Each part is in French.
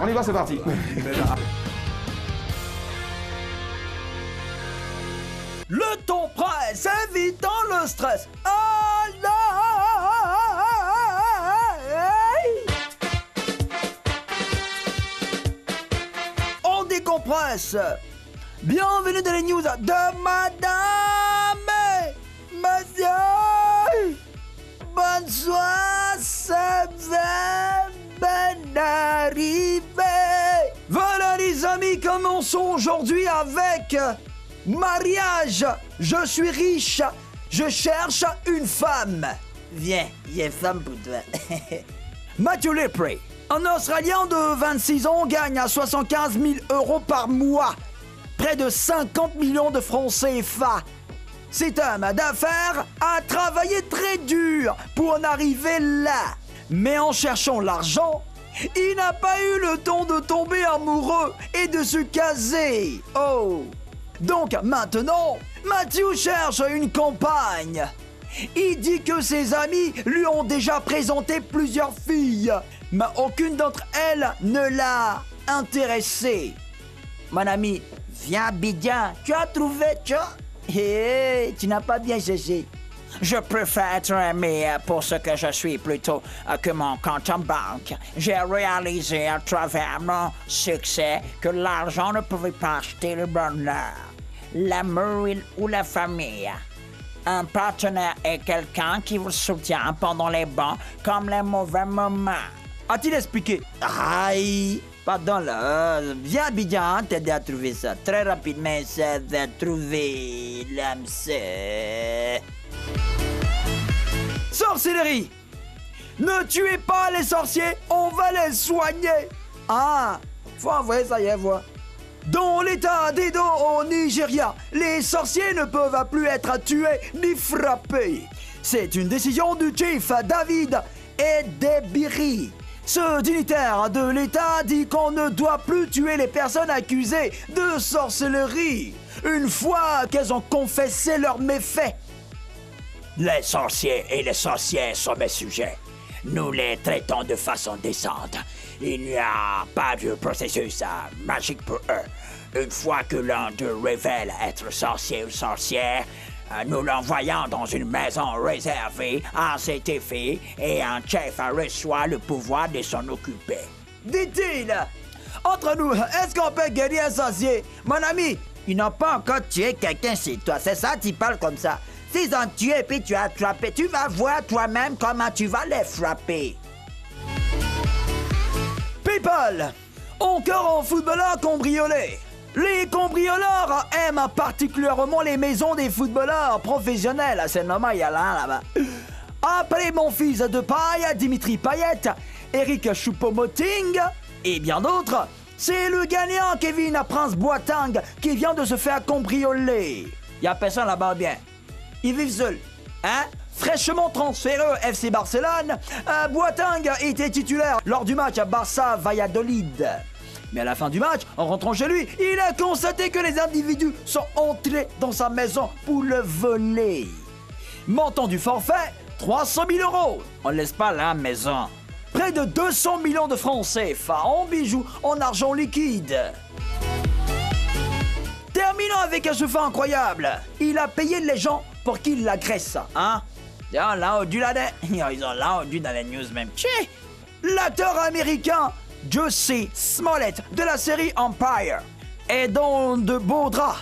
On y va, c'est parti. Le ton presse, évitant le stress. On décompresse. Bienvenue dans les news de Madame Monsieur. Bonsoir, ça va bien arriver. Voilà les amis, commençons aujourd'hui avec mariage. Je suis riche, je cherche une femme. Viens, j'ai femme pour toi. Matthew Lepre, un Australien de 26 ans, gagne à 75 000 € par mois. Près de 50 millions de francs CFA. Cet homme d'affaires a travaillé très dur pour en arriver là. Mais en cherchant l'argent, il n'a pas eu le temps de tomber amoureux et de se caser. Oh! Donc maintenant, Matthew cherche une compagne. Il dit que ses amis lui ont déjà présenté plusieurs filles, mais aucune d'entre elles ne l'a intéressé. Mon ami, viens Abidjan, tu as trouvé, tu vois? Hé, tu n'as pas bien cherché. Je préfère être aimé pour ce que je suis plutôt que mon compte en banque. J'ai réalisé à travers mon succès que l'argent ne pouvait pas acheter le bonheur, l'amour ou la famille. Un partenaire est quelqu'un qui vous soutient pendant les bons comme les mauvais moments. A-t-il expliqué? Aïe, pardon là, viens Abidjan t'aider à trouver ça. Très rapidement, ça va trouver l'âme sœur. Sorcellerie! Ne tuez pas les sorciers, on va les soigner! Ah, faut envoyer ça y est, voir. Dans l'état d'Edo au Nigeria, les sorciers ne peuvent plus être tués ni frappés. C'est une décision du chief David Edebiri. Ce dignitaire de l'État dit qu'on ne doit plus tuer les personnes accusées de sorcellerie une fois qu'elles ont confessé leurs méfaits. Les sorciers et les sorcières sont mes sujets. Nous les traitons de façon décente. Il n'y a pas de processus magique pour eux. Une fois que l'un d'eux révèle être sorcier ou sorcière, nous l'envoyons dans une maison réservée à cet effet et un chef reçoit le pouvoir de s'en occuper. Dit-il, entre nous, est-ce qu'on peut guérir un sorcier? Mon ami, ils n'ont pas encore tué quelqu'un chez toi, c'est ça, tu parles comme ça. S'ils ont tué et puis tu as attrapé, tu vas voir toi-même comment tu vas les frapper. People, encore un footballeur cambriolé. Les cambrioleurs aiment particulièrement les maisons des footballeurs professionnels. C'est normal, il y a là-bas. Après mon fils de paille, Dimitri Payet, Eric Choupo-Moting et bien d'autres, c'est le gagnant Kevin Prince Boateng qui vient de se faire cambrioler. Il y a personne là-bas bien. Ils vivent seuls. Hein? Fraîchement transféré au FC Barcelone, Boateng était titulaire lors du match à Barça-Valladolid. Mais à la fin du match, en rentrant chez lui, il a constaté que les individus sont entrés dans sa maison pour le voler. Montant du forfait, 300 000 €. On laisse pas la maison. Près de 200 millions de francs CFA en bijoux, en argent liquide. Terminons avec un chauffeur incroyable. Il a payé les gens pour qu'ils l'agressent, hein? Tiens, là-haut là, ils ont là-haut dans les news même. Tchè! L'acteur américain Jussie Smollett de la série Empire est dans de beaux draps.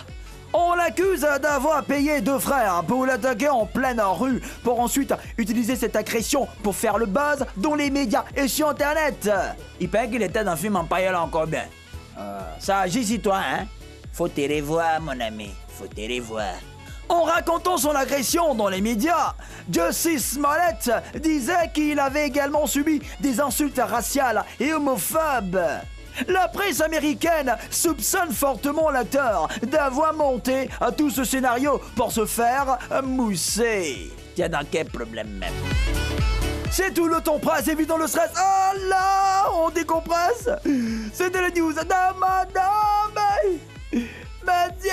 On l'accuse d'avoir payé deux frères pour l'attaquer en pleine rue pour ensuite utiliser cette agression pour faire le buzz dans les médias et sur Internet. Il paraît qu'il était dans le film Empire là encore bien. Ça agit sur toi, hein? Faut te revoir, mon ami. Faut te revoir. En racontant son agression dans les médias, Jussie Smollett disait qu'il avait également subi des insultes raciales et homophobes. La presse américaine soupçonne fortement l'acteur d'avoir monté tout ce scénario pour se faire mousser. Tiens, dans quel problème même? C'est tout le temps presse, évitant le stress. Oh là, on décompresse. C'était les news de Madame Mathieu.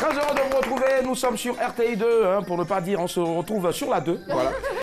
Très heureux de vous retrouver. Nous sommes sur RTI 2, hein, pour ne pas dire on se retrouve sur la 2. Voilà.